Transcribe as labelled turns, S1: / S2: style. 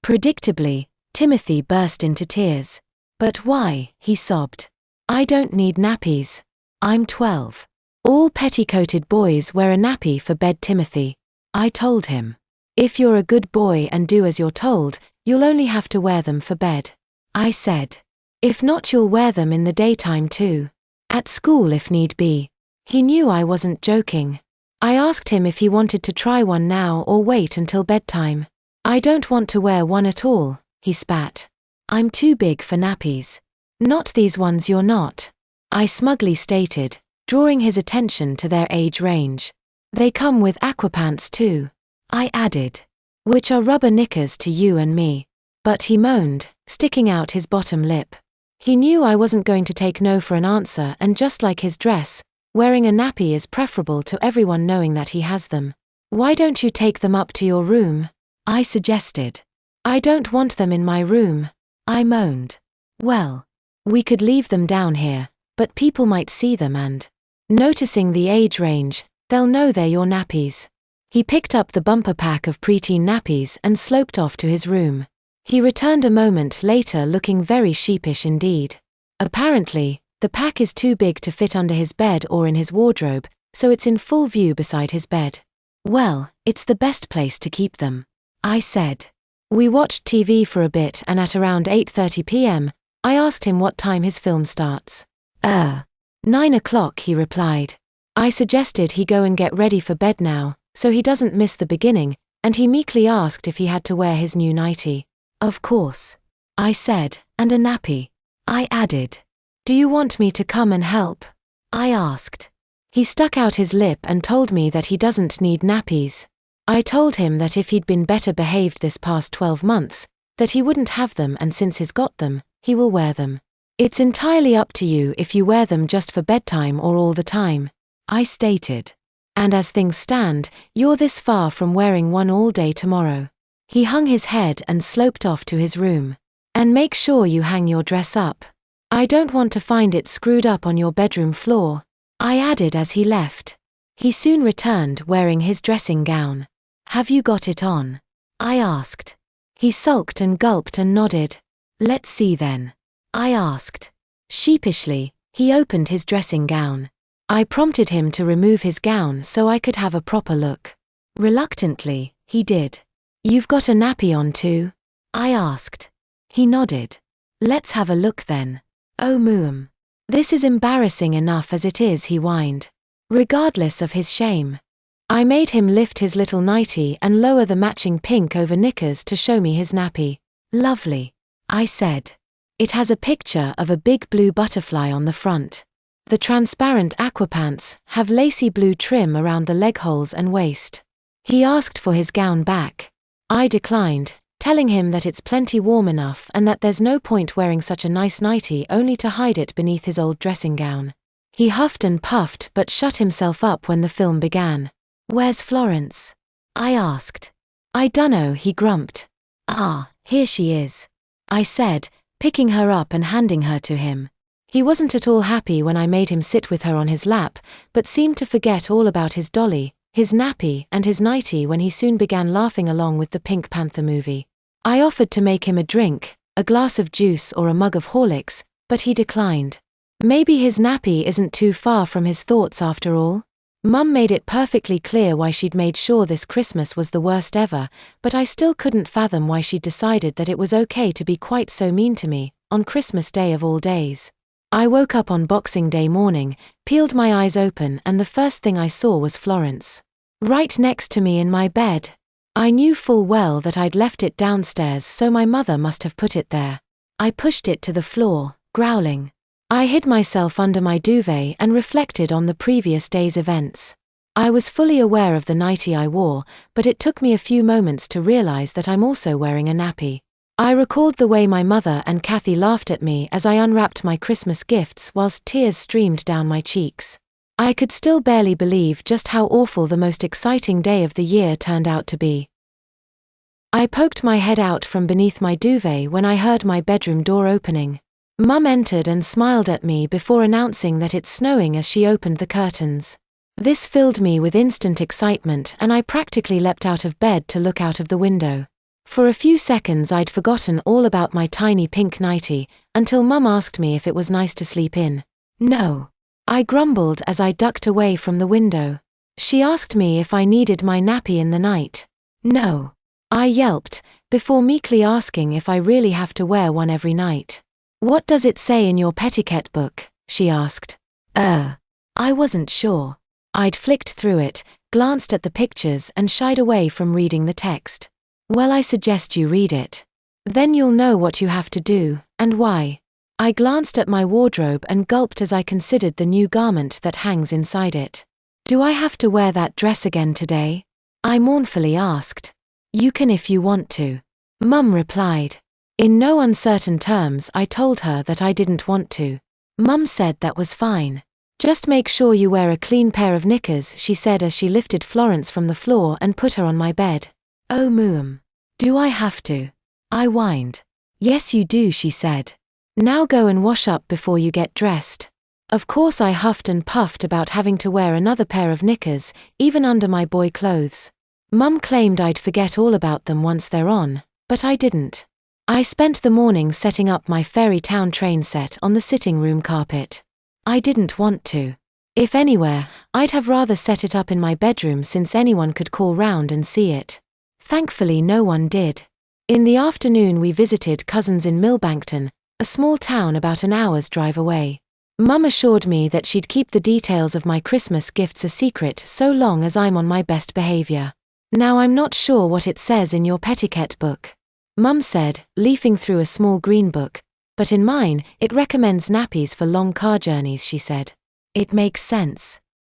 S1: Predictably, Timothy burst into tears. "But why?" he sobbed. "I don't need nappies. I'm 12. All petticoated boys wear a nappy for bed, Timothy," I told him. "If you're a good boy and do as you're told, you'll only have to wear them for bed," I said. "If not, you'll wear them in the daytime too. At school if need be." He knew I wasn't joking. I asked him if he wanted to try one now or wait until bedtime. "I don't want to wear one at all," he spat. "I'm too big for nappies." "Not these ones, you're not," I smugly stated, drawing his attention to their age range. "They come with aquapants too," I added, "which are rubber knickers to you and me." But he moaned, sticking out his bottom lip. He knew I wasn't going to take no for an answer, and just like his dress, wearing a nappy is preferable to everyone knowing that he has them. "Why don't you take them up to your room?" I suggested. "I don't want them in my room," I moaned. "Well, we could leave them down here, but people might see them and, noticing the age range, they'll know they're your nappies." He picked up the bumper pack of preteen nappies and sloped off to his room. He returned a moment later looking very sheepish indeed. Apparently, the pack is too big to fit under his bed or in his wardrobe, so it's in full view beside his bed. "Well, it's the best place to keep them," I said. We watched TV for a bit, and at around 8:30 p.m., I asked him what time his film starts. 9 o'clock, he replied. I suggested he go and get ready for bed now, so he doesn't miss the beginning, and he meekly asked if he had to wear his new nightie. "Of course," I said, "and a nappy," I added. "Do you want me to come and help?" I asked. He stuck out his lip and told me that he doesn't need nappies. I told him that if he'd been better behaved this past 12 months, that he wouldn't have them, and since he's got them, he will wear them. "It's entirely up to you if you wear them just for bedtime or all the time," I stated. "And as things stand, you're this far from wearing one all day tomorrow." He hung his head and sloped off to his room. "And make sure you hang your dress up. I don't want to find it screwed up on your bedroom floor," I added as he left. He soon returned wearing his dressing gown. "Have you got it on?" I asked. He sulked and gulped and nodded. "Let's see then," I asked. Sheepishly, he opened his dressing gown. I prompted him to remove his gown so I could have a proper look. Reluctantly, he did. "You've got a nappy on too?" I asked. He nodded. "Let's have a look then." "Oh moom. This is embarrassing enough as it is," he whined. Regardless of his shame, I made him lift his little nightie and lower the matching pink over knickers to show me his nappy. "Lovely," I said. "It has a picture of a big blue butterfly on the front. The transparent aquapants have lacy blue trim around the leg holes and waist." He asked for his gown back. I declined, telling him that it's plenty warm enough and that there's no point wearing such a nice nightie only to hide it beneath his old dressing gown. He huffed and puffed but shut himself up when the film began. "Where's Florence?" I asked. "I dunno," he grumped. "Ah, here she is," I said, picking her up and handing her to him. He wasn't at all happy when I made him sit with her on his lap, but seemed to forget all about his dolly, his nappy, and his nightie when he soon began laughing along with the Pink Panther movie. I offered to make him a drink, a glass of juice or a mug of Horlicks, but he declined. Maybe his nappy isn't too far from his thoughts after all? Mum made it perfectly clear why she'd made sure this Christmas was the worst ever, but I still couldn't fathom why she'd decided that it was okay to be quite so mean to me, on Christmas Day of all days. I woke up on Boxing Day morning, peeled my eyes open, and the first thing I saw was Florence. Right next to me in my bed. I knew full well that I'd left it downstairs, so my mother must have put it there. I pushed it to the floor, growling. I hid myself under my duvet and reflected on the previous day's events. I was fully aware of the nightie I wore, but it took me a few moments to realize that I'm also wearing a nappy. I recalled the way my mother and Kathy laughed at me as I unwrapped my Christmas gifts whilst tears streamed down my cheeks. I could still barely believe just how awful the most exciting day of the year turned out to be. I poked my head out from beneath my duvet when I heard my bedroom door opening. Mum entered and smiled at me before announcing that it's snowing as she opened the curtains. This filled me with instant excitement and I practically leapt out of bed to look out of the window. For a few seconds I'd forgotten all about my tiny pink nightie, until Mum asked me if it was nice to sleep in. No. I grumbled as I ducked away from the window. She asked me if I needed my nappy in the night. No. I yelped, before meekly asking if I really have to wear one every night. What does it say in your petticoat book? She asked. I wasn't sure. I'd flicked through it, glanced at the pictures and shied away from reading the text. Well, I suggest you read it. Then you'll know what you have to do, and why. I glanced at my wardrobe and gulped as I considered the new garment that hangs inside it. Do I have to wear that dress again today? I mournfully asked. You can if you want to. Mum replied. In no uncertain terms I told her that I didn't want to. Mum said that was fine. Just make sure you wear a clean pair of knickers, she said as she lifted Florence from the floor and put her on my bed. Oh Mum. Do I have to? I whined. Yes you do, she said. Now go and wash up before you get dressed. Of course I huffed and puffed about having to wear another pair of knickers, even under my boy clothes. Mum claimed I'd forget all about them once they're on, but I didn't. I spent the morning setting up my Fairy Town train set on the sitting room carpet. I didn't want to. If anywhere, I'd have rather set it up in my bedroom since anyone could call round and see it. Thankfully no one did. In the afternoon we visited cousins in Millbankton, a small town about an hour's drive away. Mum assured me that she'd keep the details of my Christmas gifts a secret so long as I'm on my best behavior. Now I'm not sure what it says in your petticoat book. Mum said, leafing through a small green book, but in mine, it recommends nappies for long car journeys, she said. It makes sense.